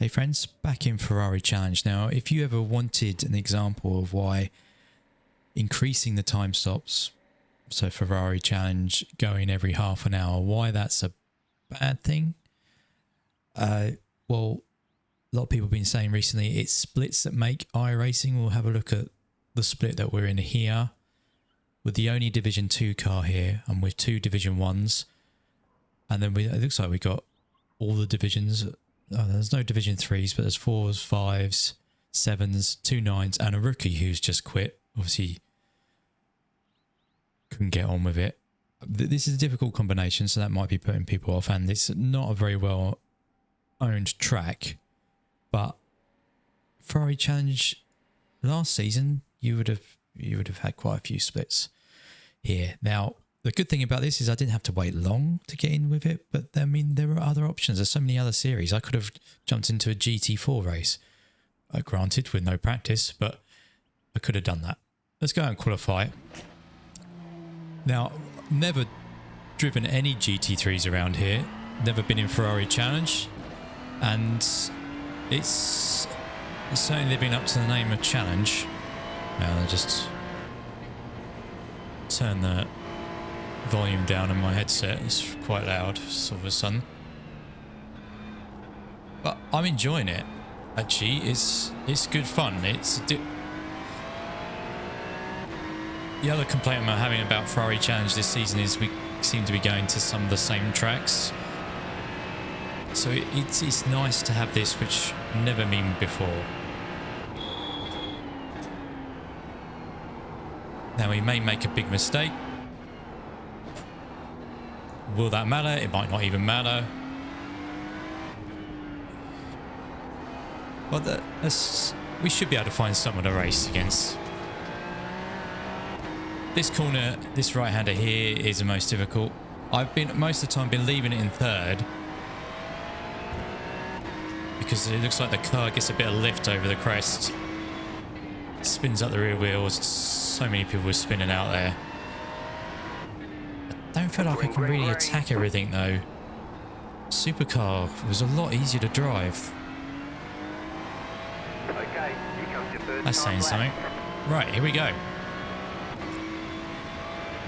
Hey friends, back in Ferrari Challenge. Now, if you ever wanted an example of why increasing the time stops, so Ferrari Challenge going every half an hour, why that's a bad thing, well, a lot of people have been saying recently it's splits that make iRacing. We'll have a look at the split that we're in here with the only Division 2 car here and with 2 Division 1s. And then it looks like we got all the divisions. There's no Division 3s, but there's 4s, 5s, 7s, 2 9s, and a rookie who's just quit. Obviously, couldn't get on with it. This is a difficult combination, so that might be putting people off. And it's not a very well owned track. But Ferrari Challenge last season, you would have had quite a few splits here. Now, the good thing about this is I didn't have to wait long to get in with it, but I mean, there were other options. There's so many other series. I could have jumped into a GT4 race, granted with no practice, but I could have done that. Let's go and qualify. Now, never driven any GT3s around here, never been in Ferrari Challenge, and it's certainly living up to the name of Challenge. Now, I'll just turn the volume down on my headset. It's quite loud all of a sudden, but I'm enjoying it. Actually, it's good fun. The other complaint I'm having about Ferrari Challenge this season is we seem to be going to some of the same tracks, so it's nice to have this, which never been before. Now, we may make a big mistake. Will that matter? It might not even matter. Well, we should be able to find someone to race against. This corner, this right-hander here is the most difficult. I've been, most of the time, been leaving it in third because it looks like the car gets a bit of lift over the crest. Spins up the rear wheels. So many people were spinning out there. I don't feel like I can really attack everything though. Supercar was a lot easier to drive. That's saying something. Right, here we go.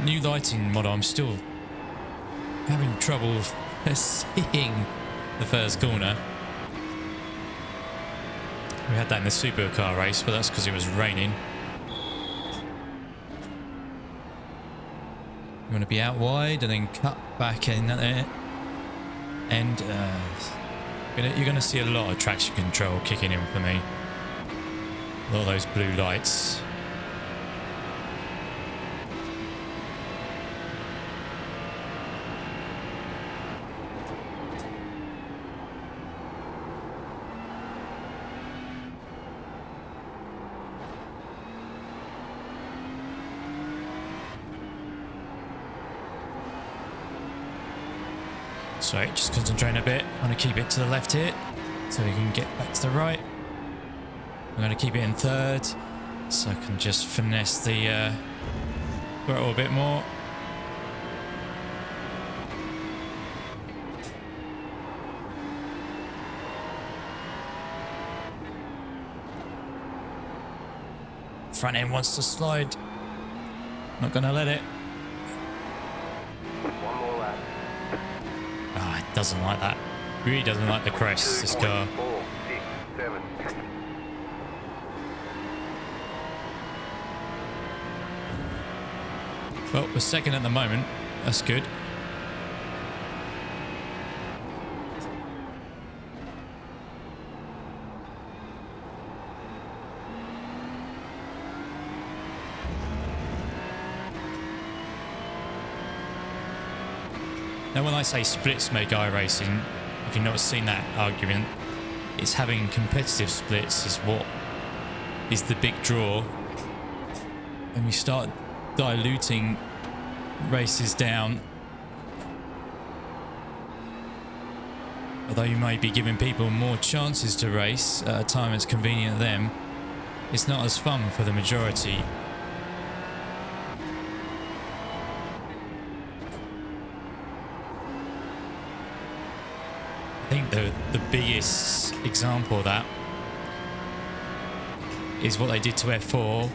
New lighting model. I'm still having trouble seeing the first corner. We had that in the supercar race, but that's because it was raining. You want to be out wide and then cut back in there. And you're going to see a lot of traction control kicking in for me. A lot of those blue lights. Sorry, just concentrating a bit. I'm going to keep it to the left here so we can get back to the right. I'm going to keep it in third so I can just finesse the throttle a bit more. Front end wants to slide. Not going to let it. Doesn't like that. Really doesn't like the crest, this car. Well, we're second at the moment. That's good. Now, when I say splits make iRacing, if you've not seen that argument, it's having competitive splits is what is the big draw. And we start diluting races down. Although you may be giving people more chances to race at a time that's convenient to them, it's not as fun for the majority. I think the biggest example of that is what they did to F4.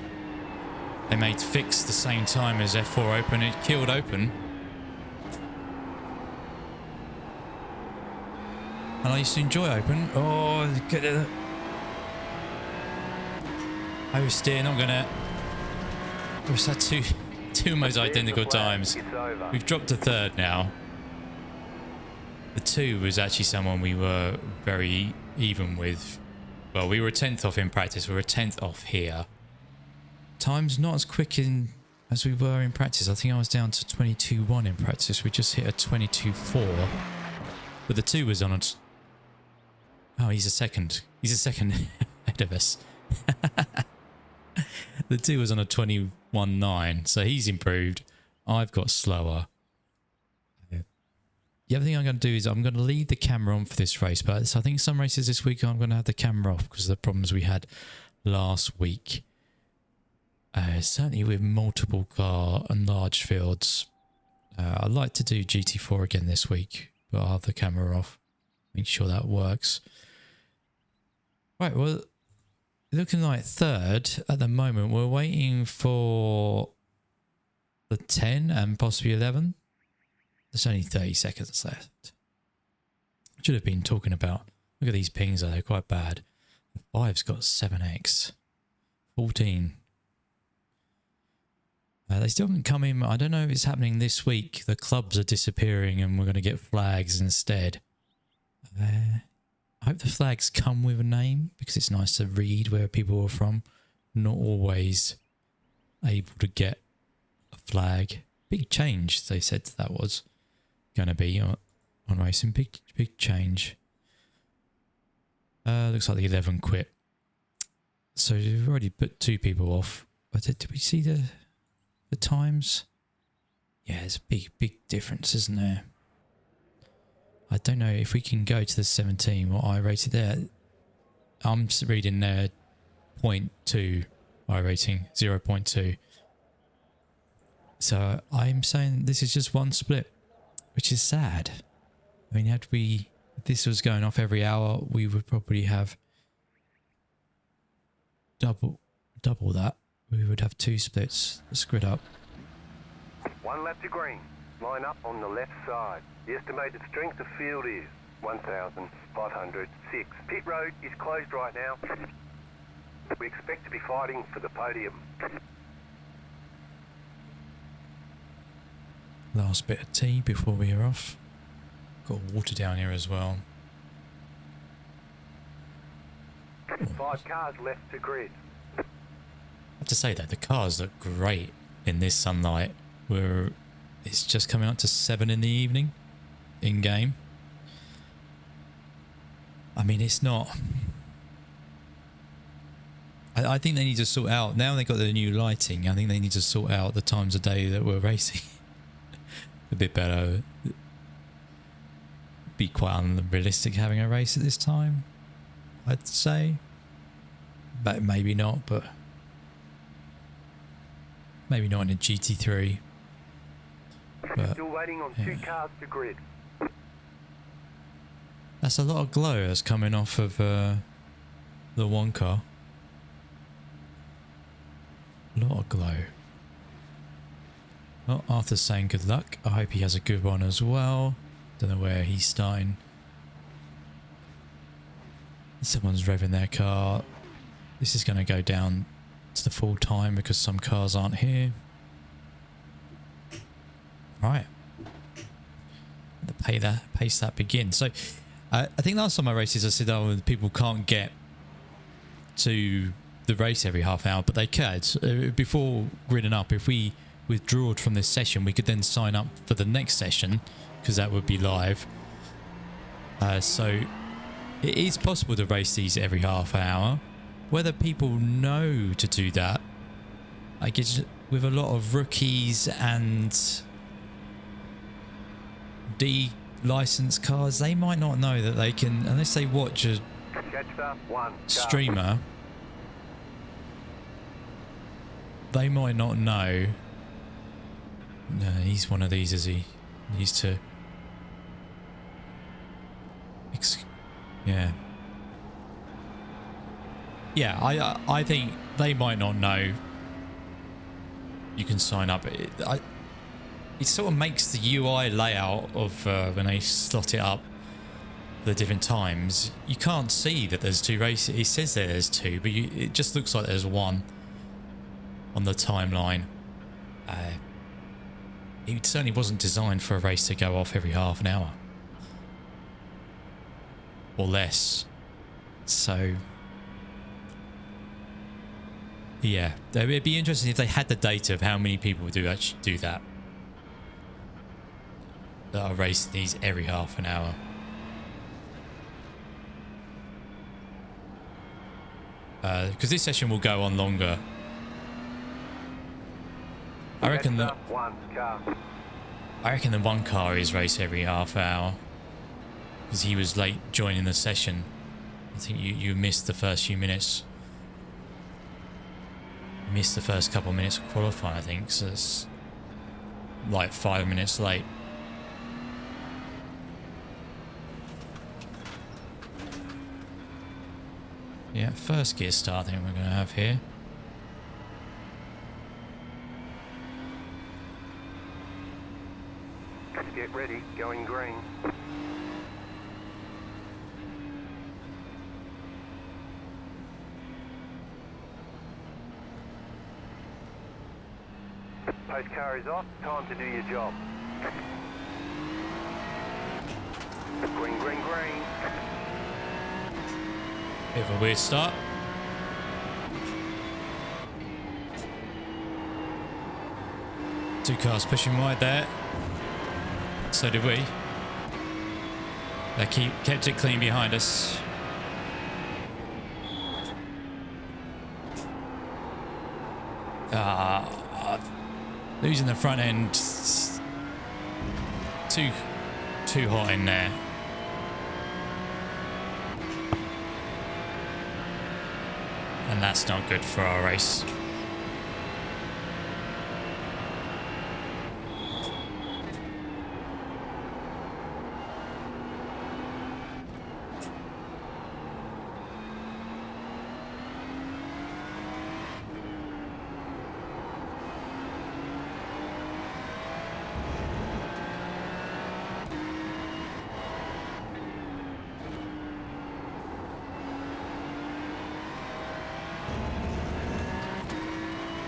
They made fix the same time as F4 Open. It killed Open. And I used to enjoy Open. Oh, get it. Oversteer, not gonna. We've had two almost identical times. We've dropped to third now. The 2 was actually someone we were very even with. Well, we were a 10th off in practice. We were a 10th off here. Time's not as quick as we were in practice. I think I was down to 22.1 in practice. We just hit a 22.4. But the 2 was on a... Oh, he's a second. He's a second ahead of us. The 2 was on a 21.9. So he's improved. I've got slower. The other thing I'm going to do is I'm going to leave the camera on for this race. But I think some races this week I'm going to have the camera off because of the problems we had last week. Certainly with multiple car and large fields. I'd like to do GT4 again this week, but I'll have the camera off. Make sure that works. Right, well, looking like third at the moment. We're waiting for the 10 and possibly 11. There's only 30 seconds left. Should have been talking about... Look at these pings, they're quite bad. The 5's got 7x. 14. They still haven't come in. I don't know if it's happening this week. The clubs are disappearing and we're going to get flags instead. I hope the flags come with a name because it's nice to read where people are from. Not always able to get a flag. Big change, they said that was going to be on racing. Big change. Looks like the 11 quit. So we've already put 2 people off. But did we see the times? Yeah, there's a big difference, isn't there? I don't know if we can go to the 17, what I rated there. I'm reading there 0.2 I rating, 0.2. So I'm saying this is just one split, which is sad. I mean, if this was going off every hour, we would probably have double that. We would have 2 splits. Let's grid up. 1 lap to green. Line up on the left side. The estimated strength of field is 1,506. Pit road is closed right now. We expect to be fighting for the podium. Last bit of tea before we are off. Got water down here as well. 5 cars left to grid. I have to say that the cars look great in this sunlight. It's just coming up to 7 in the evening in game. I mean, it's not. I think they need to sort out, now they've got the new lighting, I think they need to sort out the times of day that we're racing a bit better. Be quite unrealistic having a race at this time, I'd say. But maybe not, but maybe not in a GT3. But, still waiting on 2 cars to grid. That's a lot of glow that's coming off of the one car. A lot of glow. Well, Arthur's saying good luck. I hope he has a good one as well. Don't know where he's starting. Someone's revving their car. This is going to go down to the full time because some cars aren't here. Right. The pace that begins. So I think last time I races I said, oh, people can't get to the race every half hour, but they could. Before gridding up, if we withdrew from this session, we could then sign up for the next session because that would be live. So it is possible to race these every half hour. Whether people know to do that, I guess with a lot of rookies and D-licensed cars, they might not know that they can, unless they watch a streamer, they might not know. No, he's one of these, is he? Needs to Yeah. Yeah, I think they might not know you can sign up. It sort of makes the UI layout of when they slot it up, the different times, you can't see that there's 2 races. It says that there's 2, but it just looks like there's 1 on the timeline. It certainly wasn't designed for a race to go off every half an hour or less. So yeah, it'd be interesting if they had the data of how many people do actually do that are racing these every half an hour. Because this session will go on longer. I reckon that the 1 car is race every half hour because he was late joining the session. I think you missed the first few minutes. You missed the first couple of minutes of qualifying, I think, so it's like 5 minutes late. Yeah, first gear start I think we're going to have here. Get ready, going green. Post car is off, time to do your job. Green, green, green. Bit of a weird start. Two cars pushing wide there. So did we. They kept it clean behind us. Losing the front end. Too hot in there. And that's not good for our race.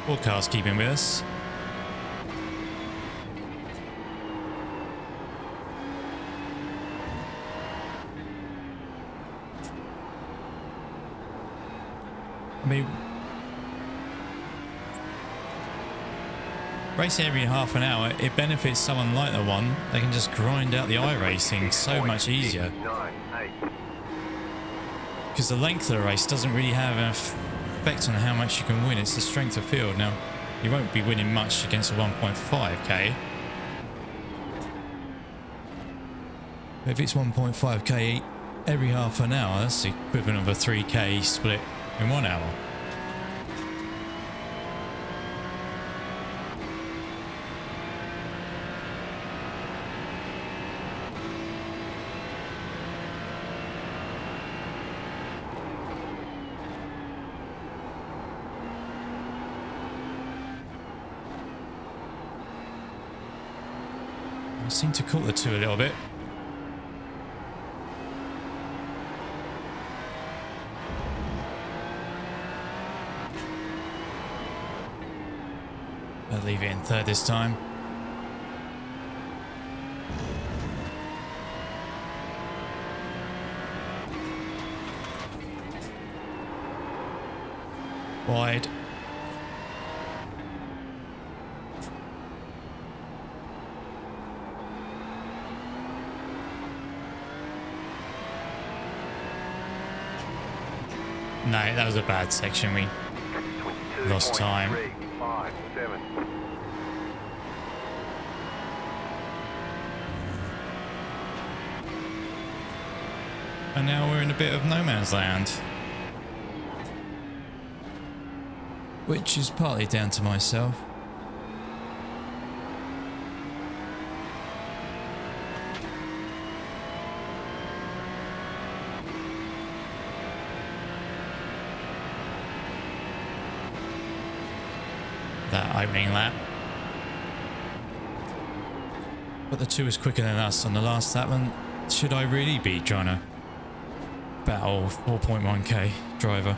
All cars keeping with us. I mean, racing every half an hour, it benefits someone like the one. They can just grind out the iRacing so much easier. Because the length of the race doesn't really have an effect on how much you can win. It's the strength of field. Now, you won't be winning much against a 1.5k. If it's 1.5k every half an hour, that's the equivalent of a 3k split in 1 hour. I seem to caught the two a little bit. I'll leave it in third this time. Wide. No, that was a bad section. We lost time. 5, 7. And now we're in a bit of no man's land. Which is partly down to myself. opening lap. But the 2 was quicker than us on the last lap, and should I really be trying to battle 4.1k driver?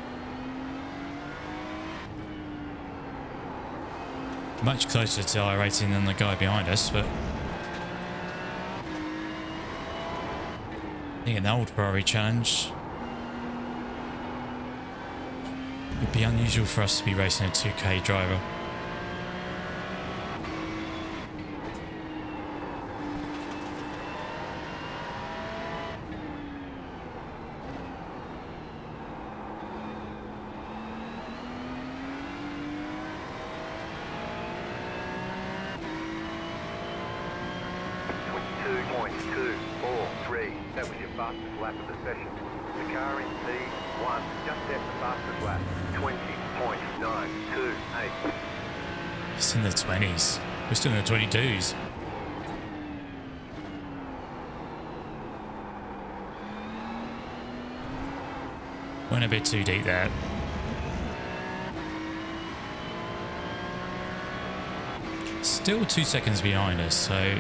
Much closer to iRacing than the guy behind us, but I think an old Ferrari challenge. It'd be unusual for us to be racing a 2k driver. That was your fastest lap of the session. The car in P1 just set the fastest lap. 20.928. It's in the 20s. We're still in the 22s. Went a bit too deep there. Still 2 seconds behind us, so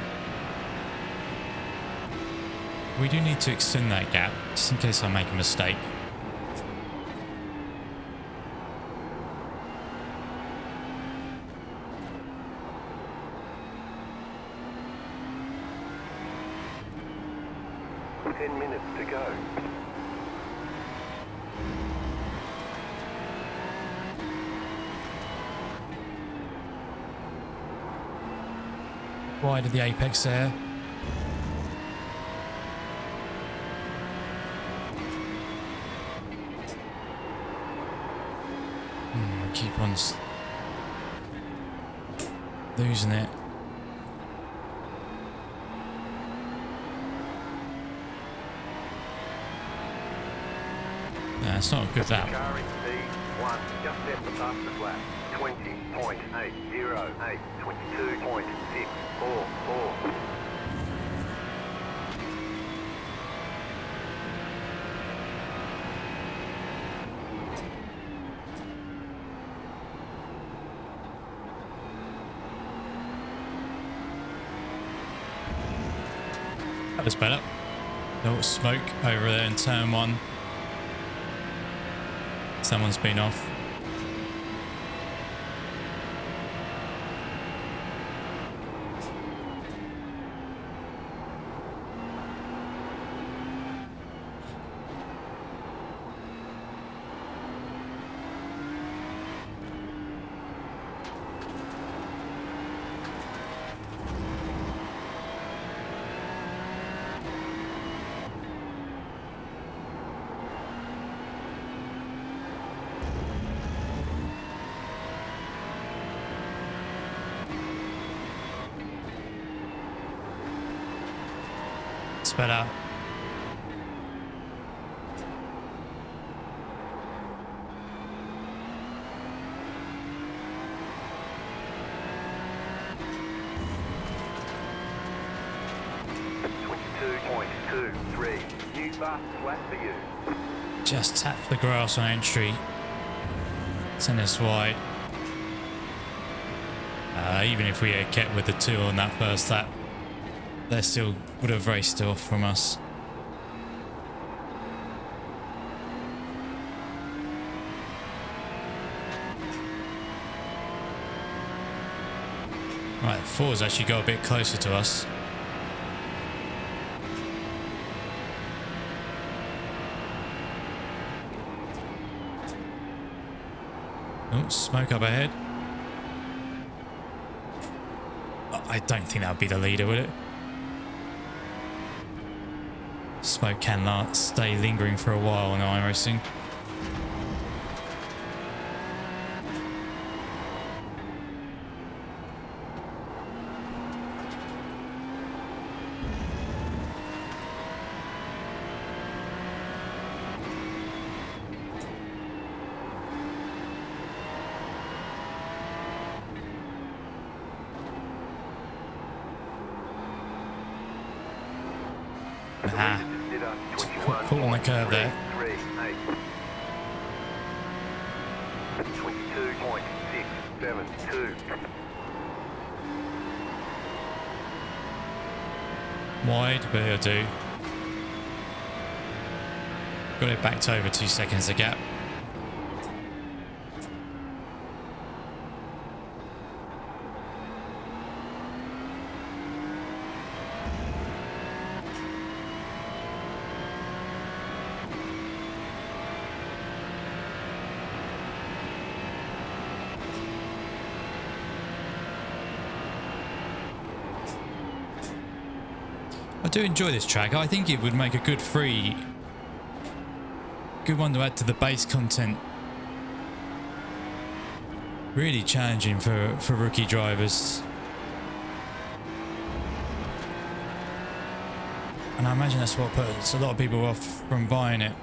we do need to extend that gap, just in case I make a mistake. To go. Wide of the apex there. Keep on losing it. Yeah, it's not a good lap. Car in P1 just set the fastest lap. 20.808. 22.644. That was better. Little smoke over there in turn 1. Someone's been off. Better. New fastest lap for you. Just tap the grass on entry. Send us wide. Even if we had kept with the 2 on that first lap, they still would have raced off from us. Right, 4's actually got a bit closer to us. Oh, smoke up ahead. I don't think that would be the leader, would it? Smoke can stay lingering for a while on iRacing. Caught on the curb there. 22.672. Wide, but it'll do. Got it back to over 2 seconds, the gap. I do enjoy this track. I think it would make a good one to add to the base content. Really challenging for rookie drivers. And I imagine that's what puts a lot of people off from buying it.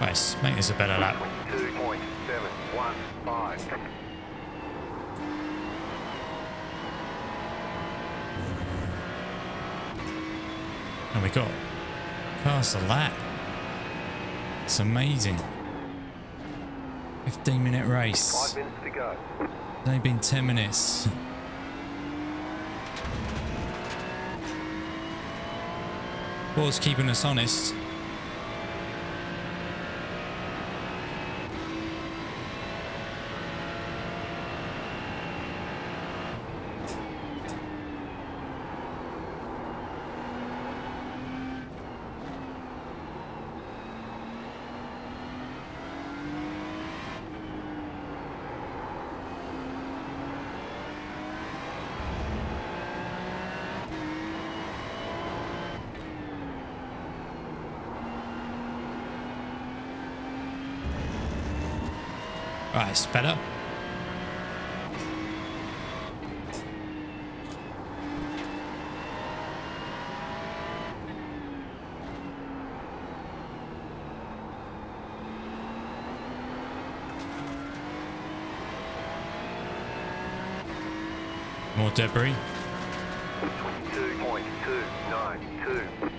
Nice, make this a better lap. 22.715. And we got past a lap. It's amazing. 15-minute race. 5 minutes to go. It's only been 10 minutes. What's keeping us honest? Right, it's better. More debris. 22.292.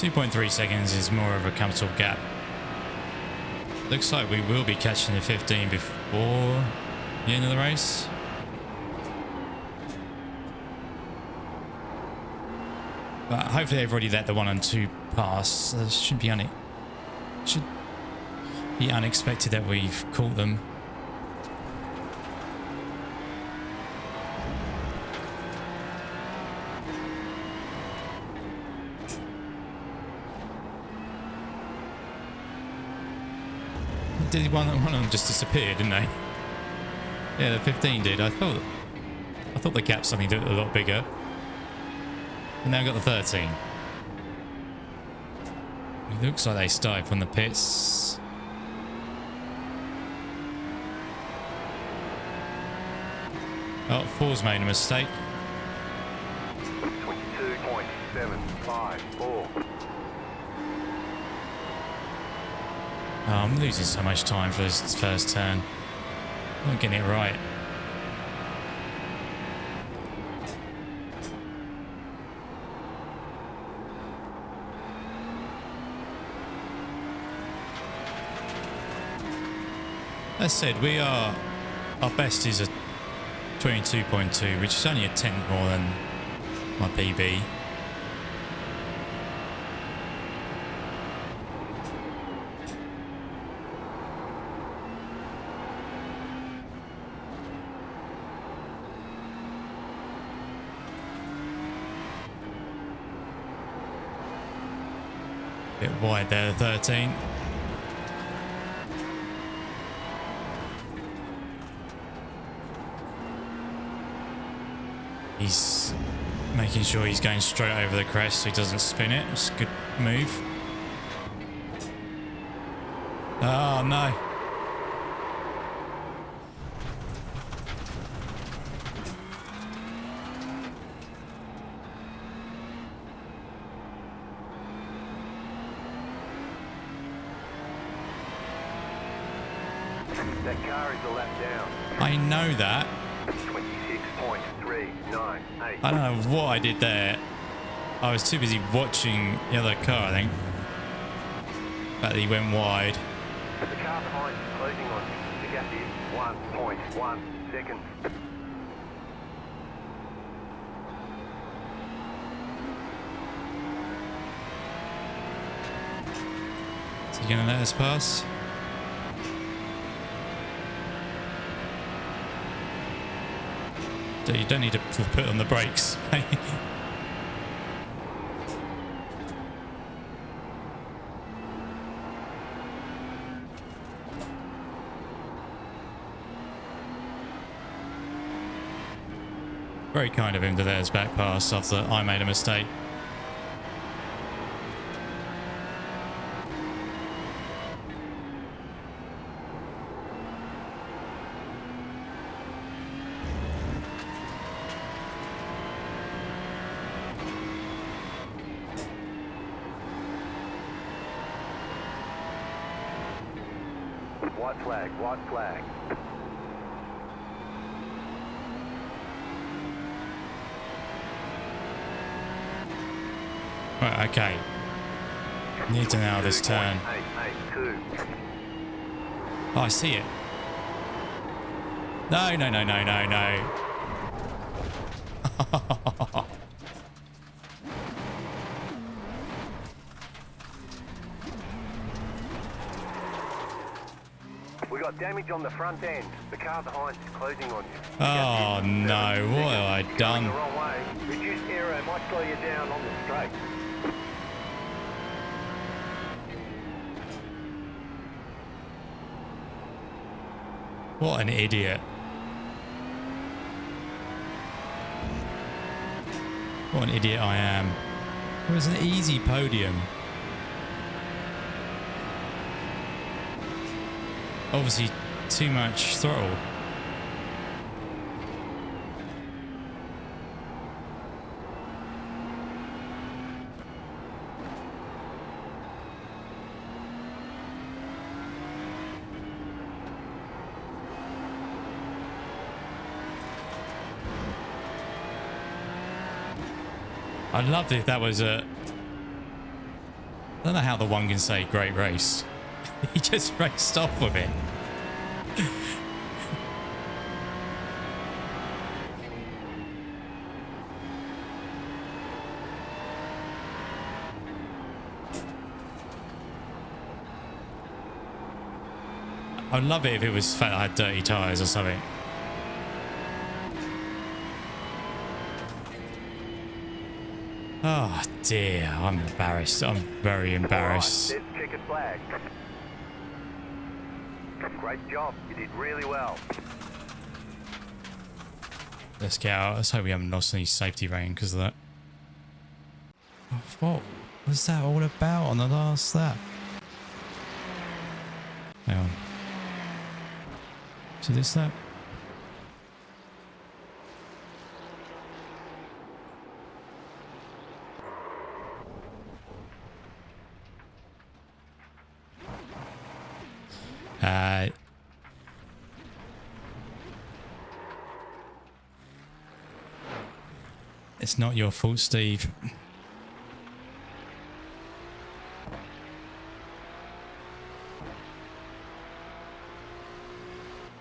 .3 seconds is more of a comfortable gap. Looks like we will be catching the 15 before the end of the race. But hopefully they've already let the 1 and 2 pass. So it should be unexpected that we've caught them. Did one of them just disappeared, didn't they? Yeah, the 15 did. I thought the gap suddenly looked a lot bigger. And now I've got the 13. It looks like they started from the pits. Oh, 4's made a mistake. 22.754. Oh, I'm losing so much time for this first turn. I'm not getting it right. As said, our best is a 22.2, which is only a tenth more than my PB. Bit wide there, 13. He's making sure he's going straight over the crest so he doesn't spin it. It's a good move. Oh no. That car is a lap down. I know that. 26.398. I don't know what I did there. I was too busy watching the other car, I think. But he went wide. The car behind is closing on you. The gap is 1.1 seconds. Is he going to let us pass? You don't need to put on the brakes. Very kind of him to let us back pass after I made a mistake. White flag, white flag. Right, okay. Need to nail this turn. 882. Oh, I see it. No, no, no, no, no, no. We got damage on the front end. The car behind is closing on you. Oh no, what have I Going done? the wrong way. Reduced aero might slow you down on the straight. What an idiot. What an idiot I am. It was an easy podium. Obviously, too much throttle. I'd love if that was a... I don't know how the one can say great race. He just raced off with it. I'd love it if it was the fact that I had dirty tyres or something. Oh dear, I'm embarrassed. I'm very embarrassed. Right, there's checkered flag. Great job. You did really well. Let's get out. Let's hope we haven't lost any safety rating because of that. What was that all about on the last lap? Hang on. So this lap? It's not your fault, Steve.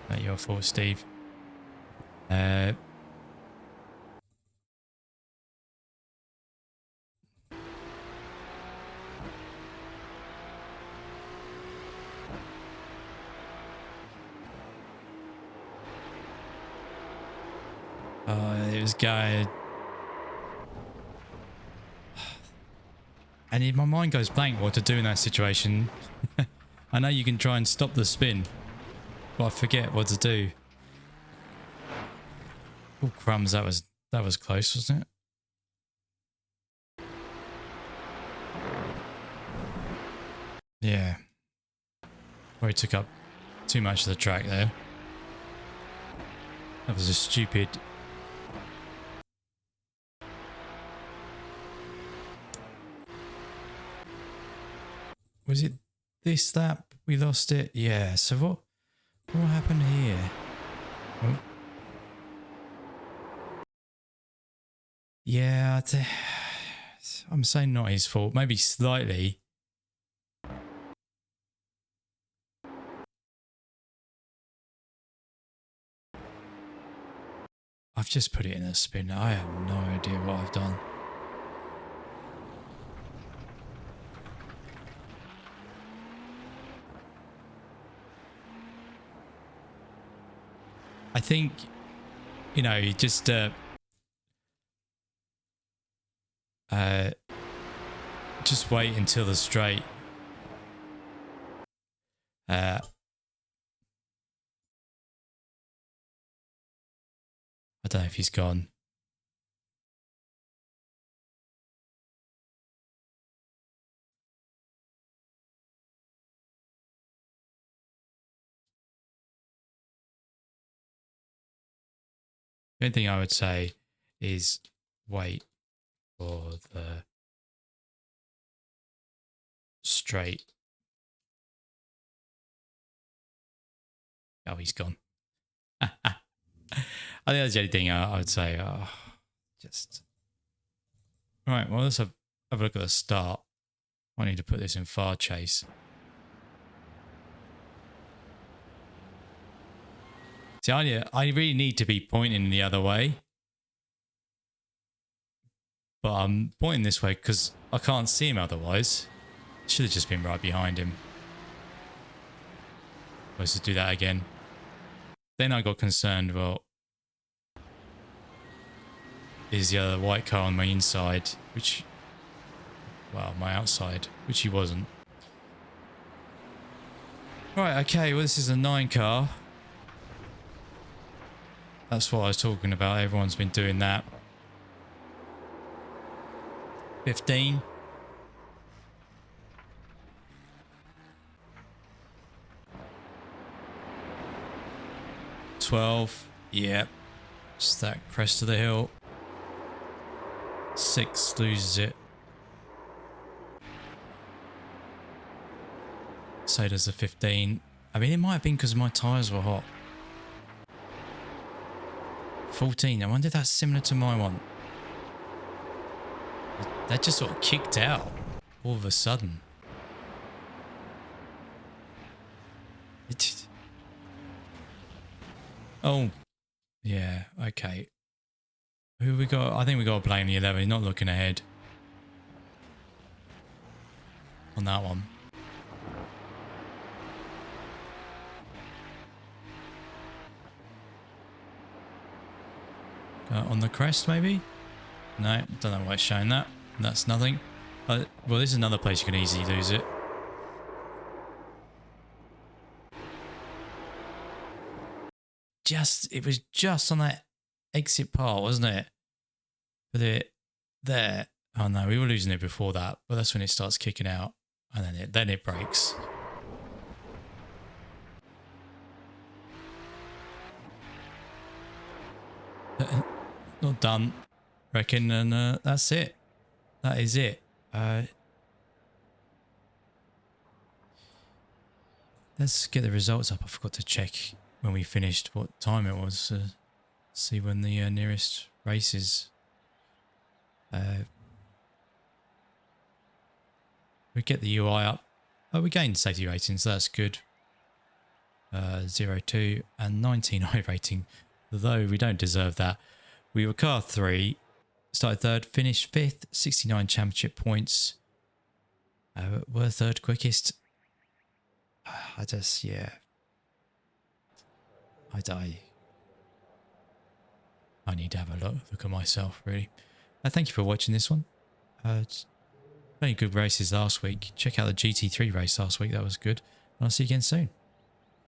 Not your fault, Steve. It was going. And my mind goes blank what to do in that situation. I know you can try and stop the spin, but I forget what to do. Oh crumbs, that was That was close, wasn't it? Yeah. Probably took up too much of the track there. That was a stupid... Was it this lap we lost it? Yeah, so what happened here? Oh. Yeah, I'm saying not his fault. Maybe slightly. I've just put it in a spin. I have no idea what I've done. I think, you know, you just wait until the straight. I don't know if he's gone. The only thing I would say is wait for the straight. Oh, he's gone. I think that's the only thing I would say. Just... Right, well, let's have a look at the start. I need to put this in far chase. See, I really need to be pointing the other way. But I'm pointing this way because I can't see him otherwise. Should have just been right behind him. Supposed to do that again. Then I got concerned, well, is the other white car on my inside, which, well, my outside, which he wasn't. Right, okay, well, this is a 9 car. That's what I was talking about. Everyone's been doing that. 15. $12. Yep. Just that crest of the hill. 6 loses it. So does the 15. I mean, it might have been because my tyres were hot. 14. I wonder if that's similar to my one. That just sort of kicked out all of a sudden. Oh, yeah, okay. Who we got? I think we got to blame the 11. Not looking ahead on that one. On the crest, maybe? No, don't know why it's showing that. That's nothing. Well, this is another place you can easily lose it. It was just on that exit part, wasn't it? But it there. Oh no, we were losing it before that, but that's when it starts kicking out, and then it breaks. Not done, reckon, and that's it. That is it. Let's get the results up. I forgot to check when we finished what time it was. See when the nearest race is. We get the UI up. Oh, we gained safety rating, so that's good. 0-2 and 19 iRating, though we don't deserve that. We were car 3, started 3rd, finished 5th, 69 championship points. Were 3rd quickest. Yeah. I need to have a look at myself, really. Thank you for watching this one. Very good races last week. Check out the GT3 race last week. That was good. And I'll see you again soon.